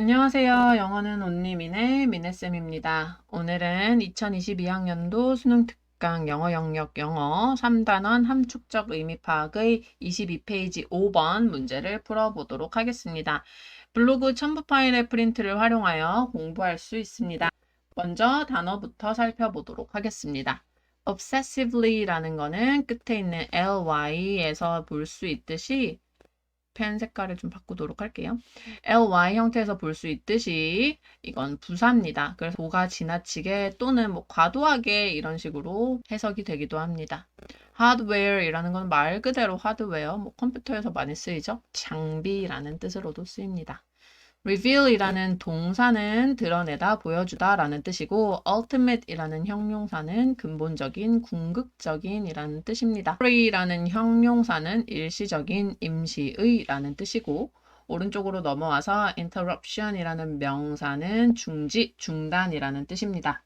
안녕하세요. 영어는 온리민의 미네쌤입니다. 오늘은 2022학년도 수능 특강 영어 영역 영어 3단원 함축적 의미 파악의 22페이지 5번 문제를 풀어보도록 하겠습니다. 블로그 첨부 파일의 프린트를 활용하여 공부할 수 있습니다. 먼저 단어부터 살펴보도록 하겠습니다. obsessively라는 거는 끝에 있는 ly에서 볼 수 있듯이 펜 색깔을 좀 바꾸도록 할게요. ly 형태에서 볼 수 있듯이 이건 부사입니다. 그래서 뭐가 지나치게 또는 뭐 과도하게 이런 식으로 해석이 되기도 합니다. hardware이라는 건 말 그대로 하드웨어, 뭐 컴퓨터에서 많이 쓰이죠. 장비라는 뜻으로도 쓰입니다. reveal이라는 동사는 드러내다, 보여주다 라는 뜻이고 ultimate이라는 형용사는 근본적인, 궁극적인 이라는 뜻입니다. temporary라는 형용사는 일시적인, 임시의 라는 뜻이고 오른쪽으로 넘어와서 interruption이라는 명사는 중지, 중단이라는 뜻입니다.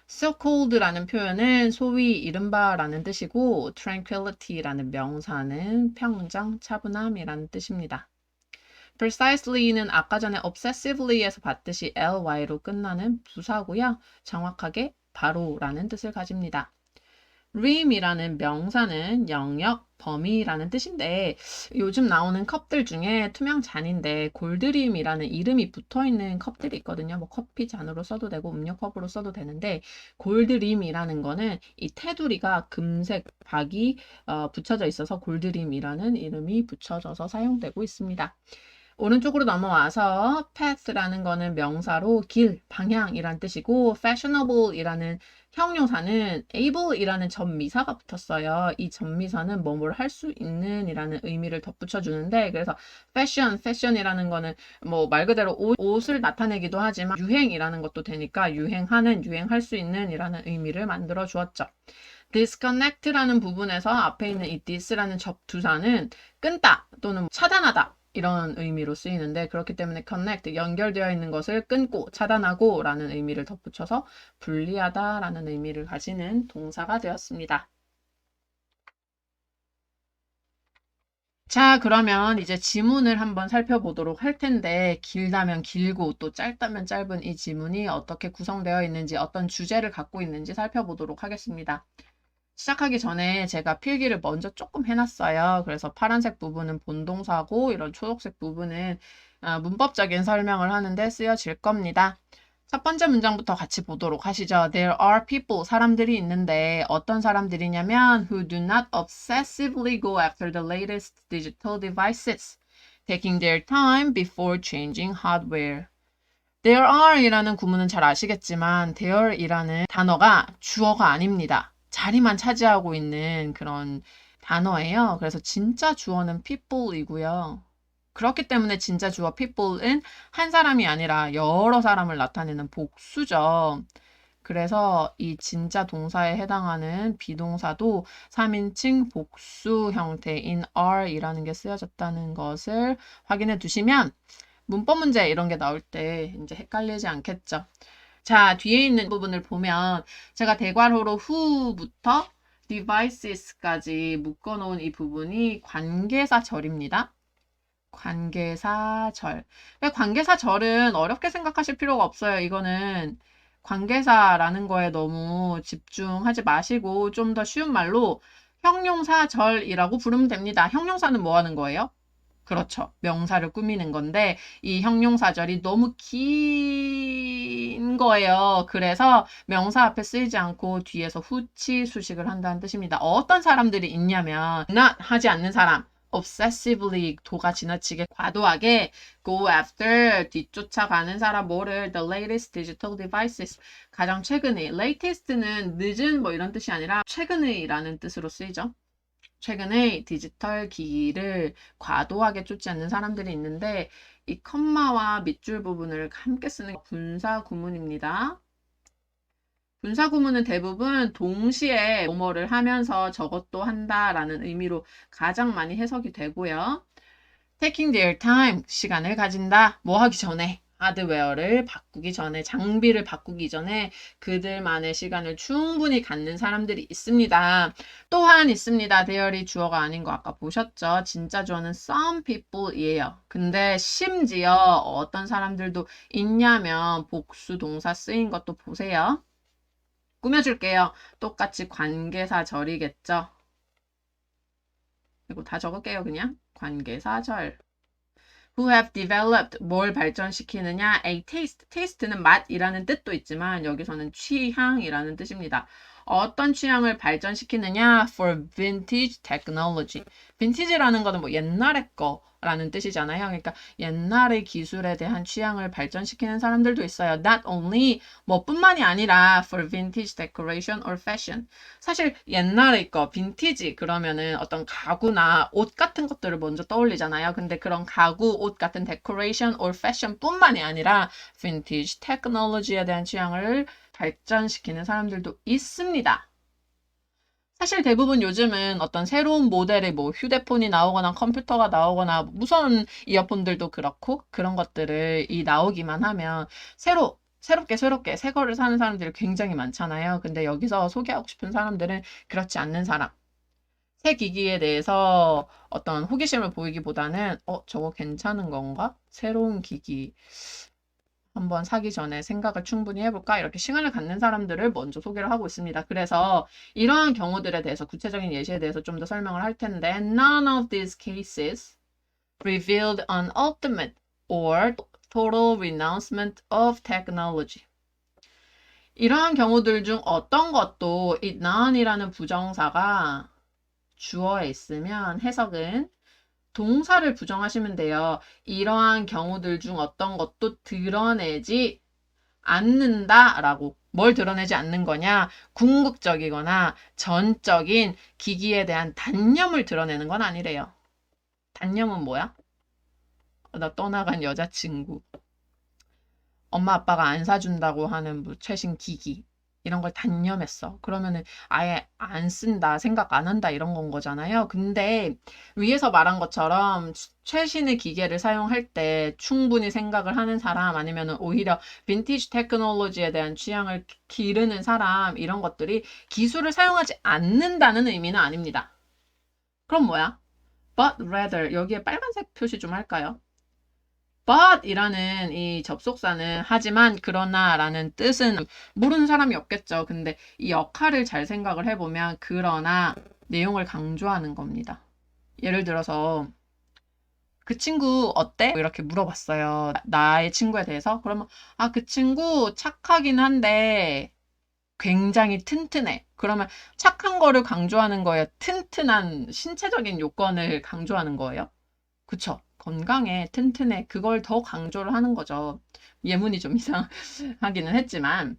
so called라는 표현은 소위 이른바 라는 뜻이고 tranquility라는 명사는 평정, 차분함이라는 뜻입니다. precisely는 아까 전에 obsessively에서 봤듯이 ly로 끝나는 부사고요. 정확하게 바로라는 뜻을 가집니다. rim이라는 명사는 영역, 범위라는 뜻인데 요즘 나오는 컵들 중에 투명 잔인데 골드림이라는 이름이 붙어있는 컵들이 있거든요. 뭐 커피 잔으로 써도 되고 음료컵으로 써도 되는데 골드림이라는 거는 이 테두리가 금색 박이 붙여져 있어서 골드림이라는 이름이 붙여져서 사용되고 있습니다. 오른쪽으로 넘어와서 path라는 거는 명사로 길, 방향이란 뜻이고 fashionable이라는 형용사는 able이라는 전미사가 붙었어요. 이 전미사는 뭐뭘 할 수 있는 이라는 의미를 덧붙여 주는데 그래서 fashion이라는 거는 뭐 말 그대로 옷을 나타내기도 하지만 유행이라는 것도 되니까 유행하는, 유행할 수 있는 이라는 의미를 만들어 주었죠. disconnect라는 부분에서 앞에 있는 이 this라는 접두사는 끊다 또는 차단하다 이런 의미로 쓰이는데 그렇기 때문에 connect, 연결되어 있는 것을 끊고 차단하고 라는 의미를 덧붙여서 분리하다 라는 의미를 가지는 동사가 되었습니다. 자, 그러면 이제 지문을 한번 살펴보도록 할 텐데 길다면 길고 또 짧다면 짧은 이 지문이 어떻게 구성되어 있는지 어떤 주제를 갖고 있는지 살펴보도록 하겠습니다. 시작하기 전에 제가 필기를 먼저 조금 해놨어요. 그래서 파란색 부분은 본동사고 이런 초록색 부분은 문법적인 설명을 하는데 쓰여질 겁니다. 첫 번째 문장부터 같이 보도록 하시죠. There are people, 사람들이 있는데 어떤 사람들이냐면 who do not obsessively go after the latest digital devices, taking their time before changing hardware. There are 이라는 구문은 잘 아시겠지만 there 이라는 단어가 주어가 아닙니다. 자리만 차지하고 있는 그런 단어예요. 그래서 진짜 주어는 people이고요. 그렇기 때문에 진짜 주어 people은 한 사람이 아니라 여러 사람을 나타내는 복수죠. 그래서 이 진짜 동사에 해당하는 비동사도 3인칭 복수 형태인 are이라는 게 쓰여졌다는 것을 확인해 두시면 문법 문제 이런 게 나올 때 이제 헷갈리지 않겠죠. 자, 뒤에 있는 부분을 보면 제가 대괄호로 who부터 devices까지 묶어놓은 이 부분이 관계사절입니다. 관계사절. 관계사절은 어렵게 생각하실 필요가 없어요. 이거는 관계사라는 거에 너무 집중하지 마시고 좀 더 쉬운 말로 형용사절이라고 부르면 됩니다. 형용사는 뭐 하는 거예요? 그렇죠. 명사를 꾸미는 건데 이 형용사절이 너무 긴 거예요. 그래서 명사 앞에 쓰이지 않고 뒤에서 후치 수식을 한다는 뜻입니다. 어떤 사람들이 있냐면 not 하지 않는 사람, obsessively 도가 지나치게 과도하게 go after 뒤쫓아가는 사람 뭐를 the latest digital devices 가장 최근의 latest는 늦은 뭐 이런 뜻이 아니라 최근의라는 뜻으로 쓰이죠. 최근에 디지털 기기를 과도하게 쫓지 않는 사람들이 있는데 이 컴마와 밑줄 부분을 함께 쓰는 분사 구문입니다. 분사 구문은 대부분 동시에 뭐뭐를 하면서 저것도 한다라는 의미로 가장 많이 해석이 되고요. taking their time, 시간을 가진다. 뭐 하기 전에 하드웨어를 바꾸기 전에, 장비를 바꾸기 전에 그들만의 시간을 충분히 갖는 사람들이 있습니다. 또한 있습니다. 대열이 주어가 아닌 거 아까 보셨죠? 진짜 주어는 some people이에요. 근데 심지어 어떤 사람들도 있냐면 복수 동사 쓰인 것도 보세요. 꾸며줄게요. 똑같이 관계사절이겠죠? 이거 다 적을게요, 그냥. 관계사절. Who have developed 뭘 발전시키느냐? A taste. taste는 맛이라는 뜻도 있지만 여기서는 취향이라는 뜻입니다. 어떤 취향을 발전시키느냐? For vintage technology. vintage라는 거는 뭐 옛날의 거라는 뜻이잖아요. 그러니까 옛날의 기술에 대한 취향을 발전시키는 사람들도 있어요. Not only 뭐 뿐만이 아니라 for vintage decoration or fashion. 사실 옛날의 거, 빈티지 그러면은 어떤 가구나 옷 같은 것들을 먼저 떠올리잖아요. 근데 그런 가구, 옷 같은 데코레이션 or 패션 뿐만이 아니라 빈티지 테크놀로지에 대한 취향을 발전시키는 사람들도 있습니다. 사실 대부분 요즘은 어떤 새로운 모델의 뭐 휴대폰이 나오거나 컴퓨터가 나오거나 무선 이어폰들도 그렇고 그런 것들을 나오기만 하면 새롭게 새 거를 사는 사람들이 굉장히 많잖아요. 근데 여기서 소개하고 싶은 사람들은 그렇지 않는 사람. 새 기기에 대해서 어떤 호기심을 보이기보다는 저거 괜찮은 건가? 새로운 기기 한번 사기 전에 생각을 충분히 해볼까? 이렇게 시간을 갖는 사람들을 먼저 소개를 하고 있습니다. 그래서 이러한 경우들에 대해서 구체적인 예시에 대해서 좀 더 설명을 할 텐데 None of these cases revealed an ultimate or total renouncement of technology. 이러한 경우들 중 어떤 것도 it none이라는 부정사가 주어에 있으면 해석은 동사를 부정하시면 돼요. 이러한 경우들 중 어떤 것도 드러내지 않는다라고. 뭘 드러내지 않는 거냐? 궁극적이거나 전적인 기기에 대한 단념을 드러내는 건 아니래요. 단념은 뭐야? 나 떠나간 여자친구. 엄마 아빠가 안 사준다고 하는 뭐 최신 기기. 이런 걸 단념했어. 그러면은 아예 안 쓴다, 생각 안 한다 이런 건 거잖아요. 근데 위에서 말한 것처럼 최신의 기계를 사용할 때 충분히 생각을 하는 사람 아니면은 오히려 빈티지 테크놀로지에 대한 취향을 기르는 사람 이런 것들이 기술을 사용하지 않는다는 의미는 아닙니다. 그럼 뭐야? But rather 여기에 빨간색 표시 좀 할까요? but 이라는 이 접속사는 하지만 그러나 라는 뜻은 모르는 사람이 없겠죠. 근데 이 역할을 잘 생각을 해보면 그러나 내용을 강조하는 겁니다. 예를 들어서 그 친구 어때? 이렇게 물어봤어요. 나의 친구에 대해서. 그러면 그 친구 착하긴 한데 굉장히 튼튼해. 그러면 착한 거를 강조하는 거예요. 튼튼한 신체적인 요건을 강조하는 거예요. 그쵸? 건강해, 튼튼해. 그걸 더 강조를 하는 거죠. 예문이 좀 이상하기는 했지만,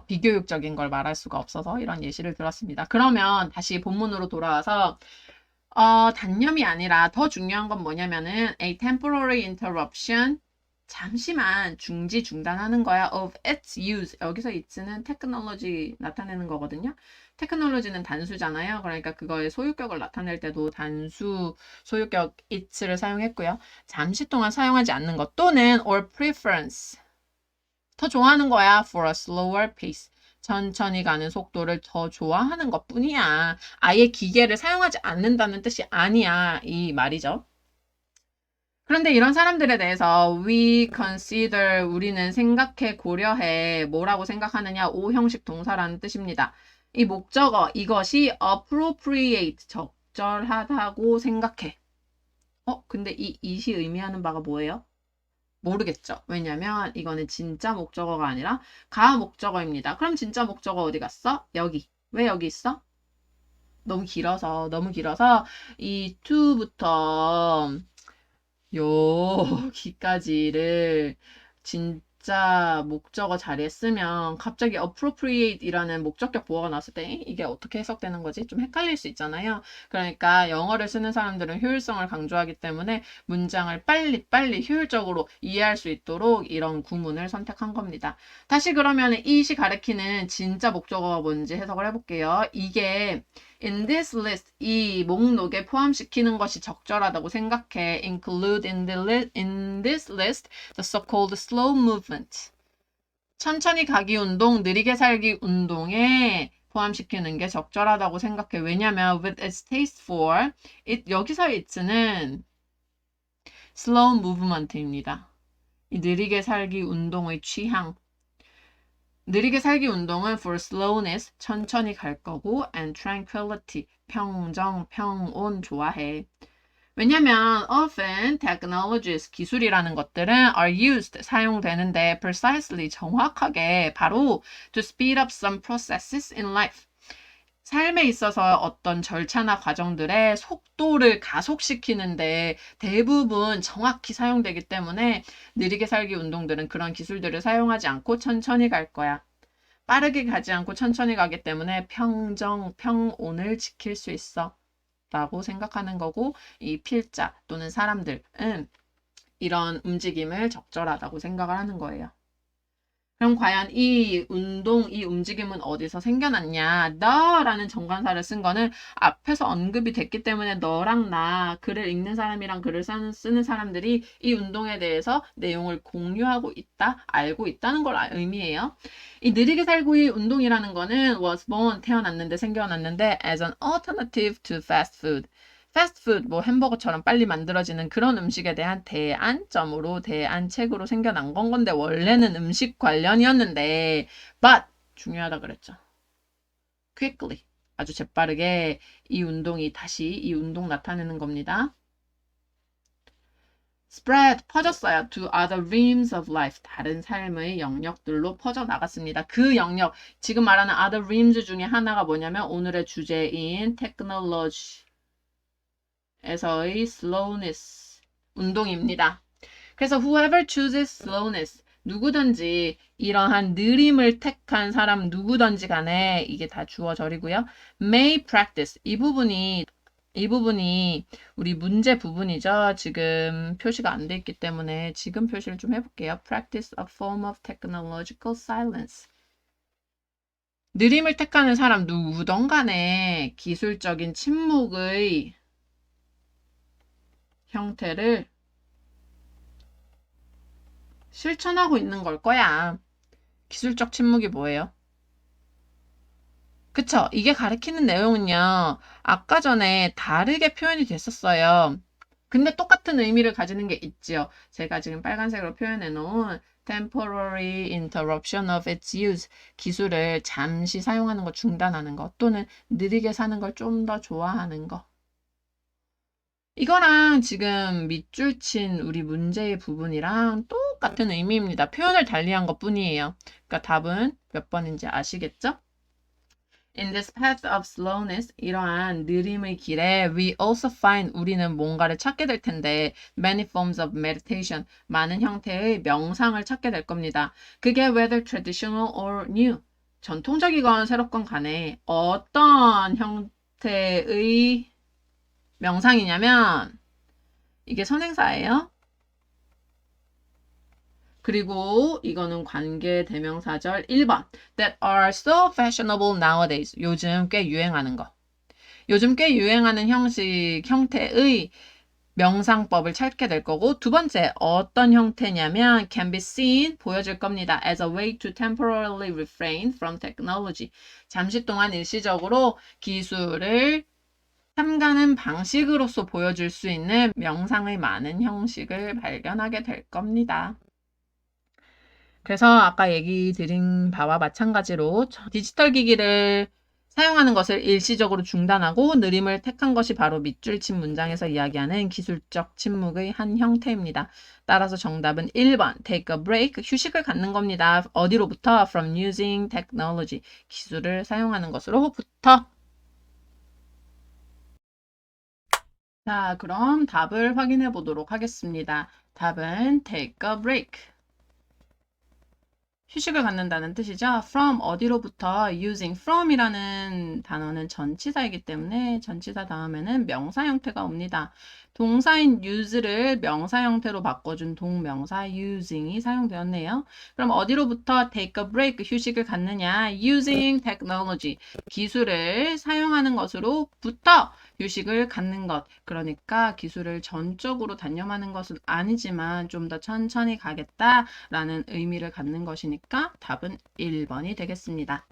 비교육적인 걸 말할 수가 없어서 이런 예시를 들었습니다. 그러면 다시 본문으로 돌아와서, 단념이 아니라 더 중요한 건 뭐냐면은, a temporary interruption, 잠시만 중지 중단하는 거야 of its use. 여기서 it는 테크놀로지 나타내는 거거든요. 테크놀로지는 단수잖아요. 그러니까 그거의 소유격을 나타낼 때도 단수 소유격 it를 사용했고요. 잠시 동안 사용하지 않는 것 또는 or preference. 더 좋아하는 거야 for a slower pace. 천천히 가는 속도를 더 좋아하는 것 뿐이야. 아예 기계를 사용하지 않는다는 뜻이 아니야. 이 말이죠. 그런데 이런 사람들에 대해서 we consider 우리는 생각해 고려해 뭐라고 생각하느냐 O 형식 동사라는 뜻입니다. 이 목적어 이것이 appropriate 적절하다고 생각해. 근데 이 it이 의미하는 바가 뭐예요? 모르겠죠. 왜냐면 이거는 진짜 목적어가 아니라 가 목적어입니다. 그럼 진짜 목적어 어디 갔어? 여기. 왜 여기 있어? 너무 길어서 이 to부터 여기까지를 진짜 목적어 자리에 쓰면 갑자기 appropriate이라는 목적격 보어가 나왔을 때 이게 어떻게 해석되는 거지? 좀 헷갈릴 수 있잖아요. 그러니까 영어를 쓰는 사람들은 효율성을 강조하기 때문에 문장을 빨리 효율적으로 이해할 수 있도록 이런 구문을 선택한 겁니다. 다시 그러면 it이 가리키는 진짜 목적어가 뭔지 해석을 해볼게요. 이게 In this list, 이 목록에 포함시키는 것이 적절하다고 생각해. Include in this list the so-called slow movement. 천천히 가기 운동, 느리게 살기 운동에 포함시키는 게 적절하다고 생각해. 왜냐면 with its taste for, 여기서 it는 slow movement입니다. 이 느리게 살기 운동의 취향. 느리게 살기 운동은 for slowness, 천천히 갈 거고, and tranquility, 평정, 평온 좋아해. 왜냐면 often technologies, 기술이라는 것들은 are used, 사용되는데 precisely, 정확하게 바로 to speed up some processes in life. 삶에 있어서 어떤 절차나 과정들의 속도를 가속시키는데 대부분 정확히 사용되기 때문에 느리게 살기 운동들은 그런 기술들을 사용하지 않고 천천히 갈 거야. 빠르게 가지 않고 천천히 가기 때문에 평정, 평온을 지킬 수 있어. 라고 생각하는 거고, 이 필자 또는 사람들은 이런 움직임을 적절하다고 생각을 하는 거예요. 그럼 과연 이 운동, 이 움직임은 어디서 생겨났냐? 너라는 정관사를 쓴 거는 앞에서 언급이 됐기 때문에 너랑 나, 글을 읽는 사람이랑 글을 쓰는 사람들이 이 운동에 대해서 내용을 공유하고 있다, 알고 있다는 걸 의미해요. 이 느리게 살고의 운동이라는 거는 was born, 태어났는데, 생겨났는데 as an alternative to fast food. 패스트푸드, 뭐 햄버거처럼 빨리 만들어지는 그런 음식에 대한 대안점으로, 대안책으로 생겨난 건데 원래는 음식 관련이었는데 but 중요하다 그랬죠. quickly, 아주 재빠르게 이 운동이 다시 이 운동 나타내는 겁니다. spread, 퍼졌어요. to other realms of life, 다른 삶의 영역들로 퍼져나갔습니다. 그 영역, 지금 말하는 other realms 중에 하나가 뭐냐면 오늘의 주제인 technology 에서의 slowness 운동입니다. 그래서 whoever chooses slowness, 누구든지 이러한 느림을 택한 사람 누구든지 간에 이게 다 주어절이고요. may practice, 이 부분이 우리 문제 부분이죠. 지금 표시가 안 돼 있기 때문에 지금 표시를 좀 해볼게요. practice a form of technological silence. 느림을 택하는 사람 누구든 간에 기술적인 침묵의 형태를 실천하고 있는 걸 거야. 기술적 침묵이 뭐예요? 그쵸? 이게 가리키는 내용은요. 아까 전에 다르게 표현이 됐었어요. 근데 똑같은 의미를 가지는 게 있지요. 제가 지금 빨간색으로 표현해 놓은 temporary interruption of its use, 기술을 잠시 사용하는 거 중단하는 거, 또는 느리게 사는 걸 좀 더 좋아하는 거. 이거랑 지금 밑줄 친 우리 문제의 부분이랑 똑같은 의미입니다. 표현을 달리한 것 뿐이에요. 그러니까 답은 몇 번인지 아시겠죠? In this path of slowness, 이러한 느림의 길에 we also find, 우리는 뭔가를 찾게 될 텐데 many forms of meditation, 많은 형태의 명상을 찾게 될 겁니다. 그게 whether traditional or new, 전통적이건 새롭건 간에 어떤 형태의 명상이냐면 이게 선행사예요. 그리고 이거는 관계 대명사절 1번. That are so fashionable nowadays. 요즘 꽤 유행하는 거. 요즘 꽤 유행하는 형태의 명상법을 찾게 될 거고, 두 번째, 어떤 형태냐면 can be seen, 보여질 겁니다. as a way to temporarily refrain from technology. 잠시 동안 일시적으로 기술을 삼가는 방식으로서 보여줄 수 있는 명상의 많은 형식을 발견하게 될 겁니다. 그래서 아까 얘기 드린 바와 마찬가지로 디지털 기기를 사용하는 것을 일시적으로 중단하고 느림을 택한 것이 바로 밑줄 친 문장에서 이야기하는 기술적 침묵의 한 형태입니다. 따라서 정답은 1번 take a break, 휴식을 갖는 겁니다. 어디로부터? from using technology, 기술을 사용하는 것으로부터. 자, 그럼 답을 확인해 보도록 하겠습니다. 답은 take a break. 휴식을 갖는다는 뜻이죠. from 어디로부터 using from이라는 단어는 전치사이기 때문에 전치사 다음에는 명사 형태가 옵니다. 동사인 use를 명사 형태로 바꿔준 동명사 using이 사용되었네요. 그럼 어디로부터 take a break 휴식을 갖느냐? using technology 기술을 사용하는 것으로부터 휴식을 갖는 것. 그러니까 기술을 전적으로 단념하는 것은 아니지만 좀 더 천천히 가겠다라는 의미를 갖는 것이니까 답은 1번이 되겠습니다.